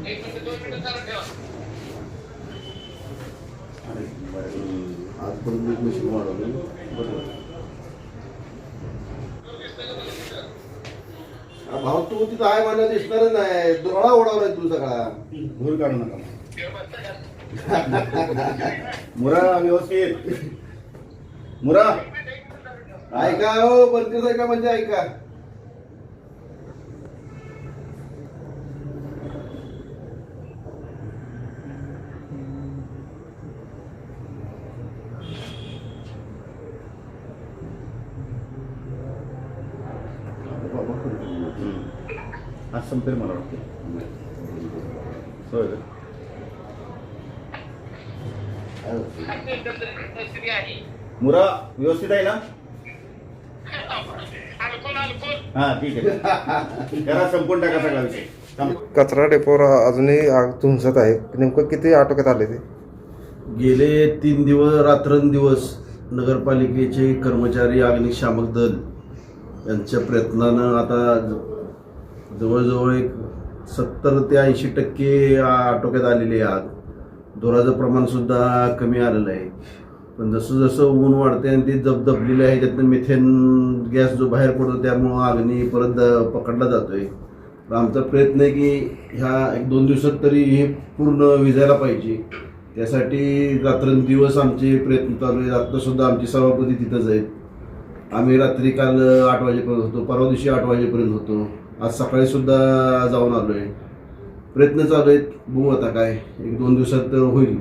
आजपर्यंत एक मशीन वाढवलं बरोबर. भाऊ तू तिथं आहे मला दिसणारच नाही. डोळा ओढावलाय तू सगळा. भूल काढू नका. मुरा व्यवस्थित. मुरा ऐका हो बंदीच ऐका म्हणजे ऐका. आज संपेल मला वाटते. होय मुरा व्यवस्थित आहे ना. हा ठीक आहे. जरा संपून टाका सगळा विषय. कचरा डेपोवर अजूनही आग धुंसत आहे. नेमकं किती आटोक्यात आले ते? गेले 3 दिवस रात्रंदिवस नगरपालिकेचे कर्मचारी अग्निशामक दल यांच्या प्रयत्नानं आता जवळजवळ एक 70 ते 80% आटोक्यात आलेली आहे आग. धुराचं प्रमाण सुद्धा कमी आलेलं आहे. पण जसं जसं ऊन वाढते आणि ते दबलेलं आहे त्यातनं मिथेन गॅस जो बाहेर पडतो त्यामुळं अग्नी परत पकडला जातोय. आमचा प्रयत्न आहे की ह्या 1-2 दिवसात तरी हे पूर्ण विझायला पाहिजे. त्यासाठी रात्रंदिवस आमचे प्रयत्न चालू आहेत. आत्तासुद्धा आमचे सभापती तिथंच आहेत. आम्ही रात्री काल 8 वाजेपर्यंत होतो. परवा दिवशी 8 वाजेपर्यंत होतो. आज सकाळी सुद्धा जाऊन आलो आहे. प्रयत्न चालू आहेत. बघू आता काय 1-2 दिवसात होईल.